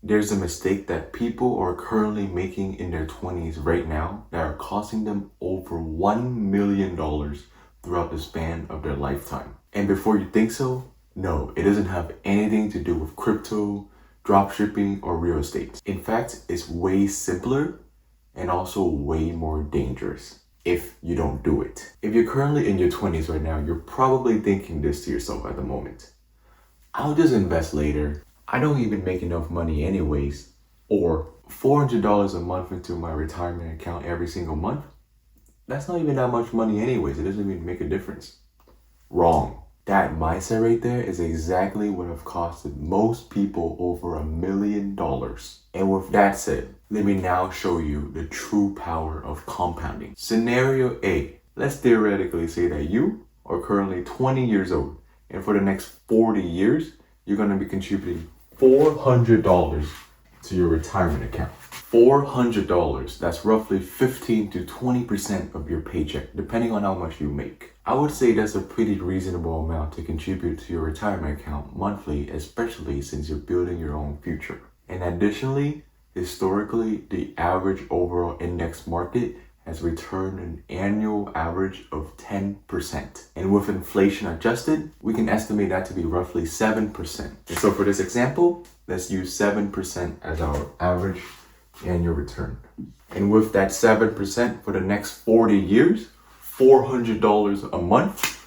There's a mistake that people are currently making in their 20s right now that are costing them over $1 million throughout the span of their lifetime. And before you think so, no, it doesn't have anything to do with crypto, dropshipping, or real estate. In fact, it's way simpler and also way more dangerous if you don't do it. If you're currently in your 20s right now, you're probably thinking this to yourself at the moment. I'll just invest later. I don't even make enough money anyways. Or $400 a month into my retirement account every single month. That's not even that much money anyways. It doesn't even make a difference. Wrong. That mindset right there is exactly what have costed most people over $1 million. And with that said, let me now show you the true power of compounding. Scenario A. Let's theoretically say that you are currently 20 years old, and for the next 40 years, you're going to be contributing $400 to your retirement account. $400, that's roughly 15 to 20% of your paycheck, depending on how much you make. I would say that's a pretty reasonable amount to contribute to your retirement account monthly, especially since you're building your own future. And additionally, historically, the average overall index market has returned an annual average of 10%. And with inflation adjusted, we can estimate that to be roughly 7%. And so for this example, let's use 7% as our average annual return. And with that 7% for the next 40 years, $400 a month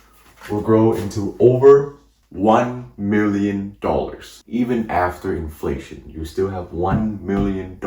will grow into over $1 million. Even after inflation, you still have $1 million.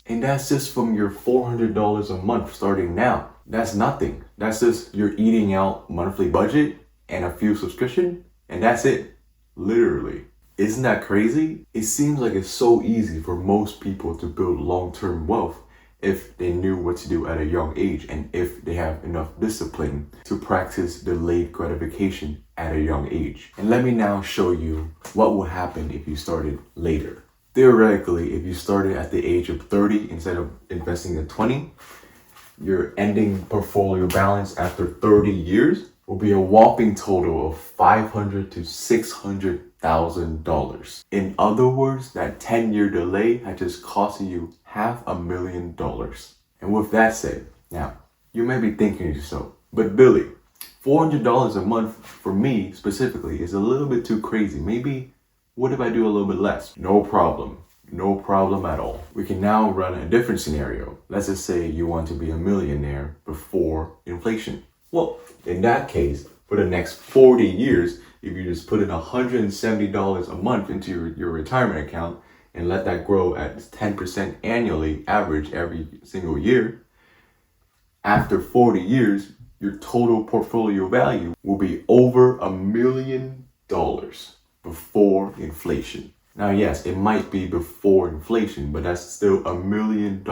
And that's just from your $400 a month starting now. That's nothing. That's just your eating out monthly budget and a few subscription, and that's it. Literally. Isn't that crazy? It seems like it's so easy for most people to build long-term wealth if they knew what to do at a young age and if they have enough discipline to practice delayed gratification at a young age. And let me now show you what will happen if you started later. Theoretically, if you started at the age of 30 instead of investing at 20, your ending portfolio balance after 30 years will be a whopping total of $500,000 to $600,000. In other words, that 10-year delay had just cost you $500,000. And with that said, now you may be thinking to yourself, but Billy, $400 a month for me specifically is a little bit too crazy. Maybe what if I do a little bit less? No problem. No problem at all. We can now run a different scenario. Let's just say you want to be a millionaire before inflation. Well, in that case, for the next 40 years, if you just put in $170 a month into your retirement account and let that grow at 10% annually average every single year, after 40 years, your total portfolio value will be over $1 million before inflation. Now, yes, it might be before inflation, but that's still $1 million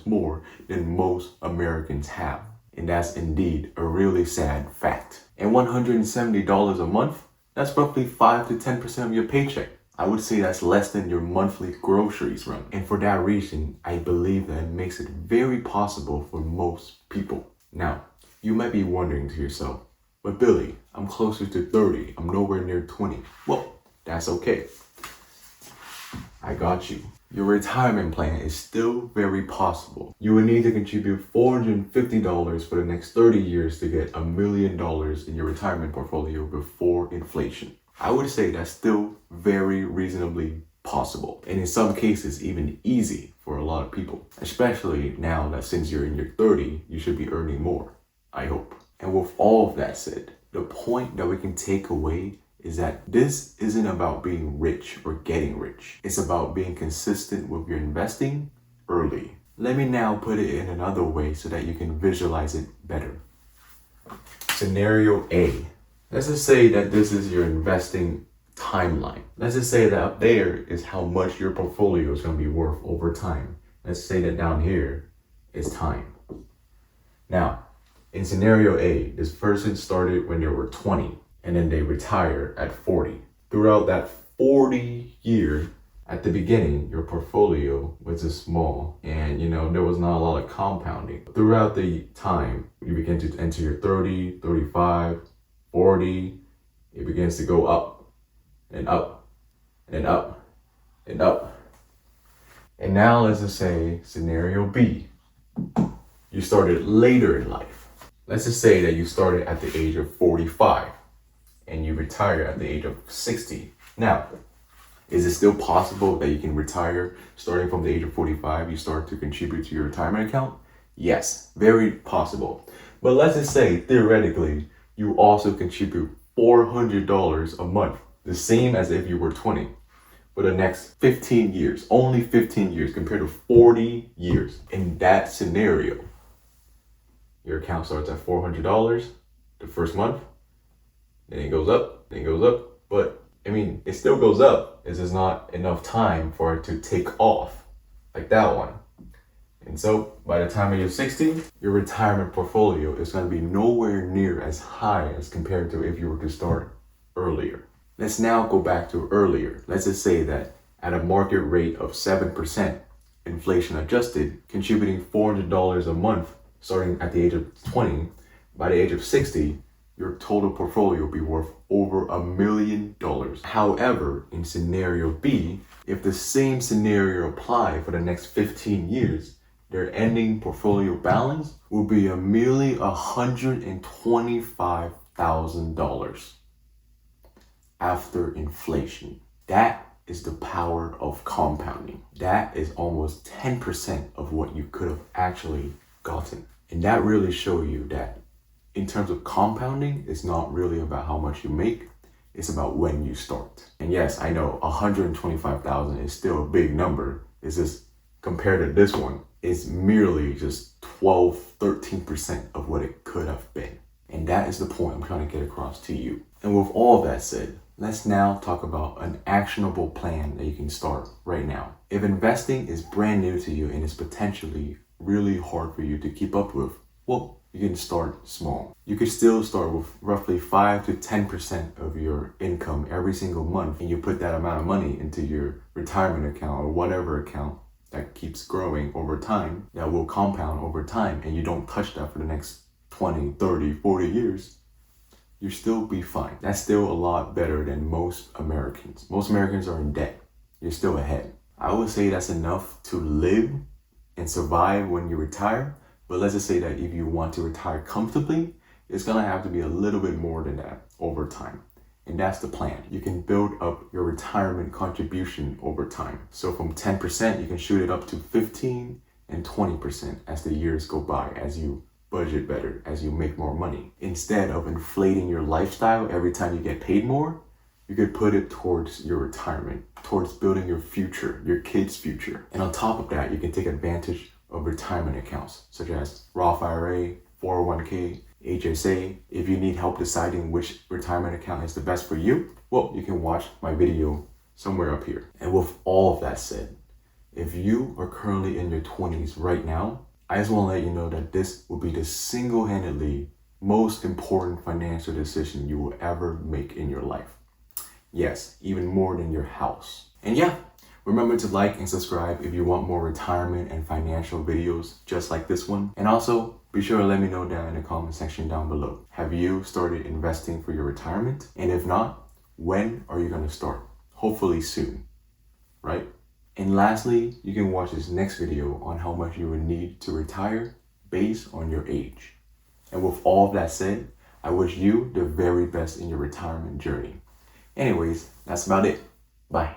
more than most Americans have. And that's indeed a really sad fact. And $170 a month, that's roughly 5 to 10% of your paycheck. I would say that's less than your monthly groceries run. And for that reason, I believe that it makes it very possible for most people. Now, you might be wondering to yourself, but Billy, I'm closer to 30. I'm nowhere near 20. Well, that's okay. I got you. Your retirement plan is still very possible. You will need to contribute $450 for the next 30 years to get $1 million in your retirement portfolio before inflation. I would say that's still very reasonably possible, and in some cases even easy for a lot of people, especially now that since you're in your 30s, you should be earning more, I hope. And with all of that said, the point that we can take away is that this isn't about being rich or getting rich. It's about being consistent with your investing early. Let me now put it in another way so that you can visualize it better. Scenario A. Let's just say that this is your investing timeline. Let's just say that up there is how much your portfolio is going to be worth over time. Let's say that down here is time. Now, in scenario A, this person started when they were 20. And then they retire at 40. Throughout that 40 year, at the beginning, your portfolio was just small and there was not a lot of compounding. Throughout the time, you begin to enter your 30, 35, 40, it begins to go up and up and up and up And now let's just say scenario B. You started later in life. Let's just say that you started at the age of 45 and you retire at the age of 60. Now, is it still possible that you can retire starting from the age of 45? You start to contribute to your retirement account? Yes, very possible. But let's just say theoretically, you also contribute $400 a month, the same as if you were 20, for the next 15 years, only 15 years compared to 40 years. In that scenario, your account starts at $400 the first month, then it goes up, then it goes up. But I mean, it still goes up. It's just not enough time for it to take off like that one. And so by the time you're 60, your retirement portfolio is going to be nowhere near as high as compared to if you were to start earlier. Let's now go back to earlier. Let's just say that at a market rate of 7%, inflation adjusted, contributing $400 a month starting at the age of 20, by the age of 60, your total portfolio will be worth over $1 million. However, in scenario B, if the same scenario applied for the next 15 years, their ending portfolio balance will be $1,125,000 after inflation. That is the power of compounding. That is almost 10% of what you could have actually gotten. And that really shows you that in terms of compounding, it's not really about how much you make, it's about when you start. And yes, I know 125,000 is still a big number. It's just compared to this one, it's merely just 12, 13% of what it could have been. And that is the point I'm trying to get across to you. And with all that said, let's now talk about an actionable plan that you can start right now. If investing is brand new to you and is potentially really hard for you to keep up with, well, you can start small. You could still start with roughly 5 to 10% of your income every single month, and you put that amount of money into your retirement account or whatever account that keeps growing over time, that will compound over time, and you don't touch that for the next 20, 30, 40 years, you'll still be fine. That's still a lot better than most Americans. Most Americans are in debt. You're still ahead. I would say that's enough to live and survive when you retire. But let's just say that if you want to retire comfortably, it's gonna have to be a little bit more than that over time. And that's the plan. You can build up your retirement contribution over time. So from 10%, you can shoot it up to 15 and 20% as the years go by, as you budget better, as you make more money. Instead of inflating your lifestyle every time you get paid more, you could put it towards your retirement, towards building your future, your kids' future. And on top of that, you can take advantage of retirement accounts such as Roth IRA, 401k, HSA. If you need help deciding which retirement account is the best for you, well, you can watch my video somewhere up here. And with all of that said, if you are currently in your 20s right now, I just want to let you know that this will be the single-handedly most important financial decision you will ever make in your life. Yes, even more than your house. And yeah, remember to like and subscribe if you want more retirement and financial videos just like this one. And also, be sure to let me know down in the comment section down below. Have you started investing for your retirement? And if not, when are you going to start? Hopefully soon, right? And lastly, you can watch this next video on how much you would need to retire based on your age. And with all that said, I wish you the very best in your retirement journey. Anyways, that's about it. Bye.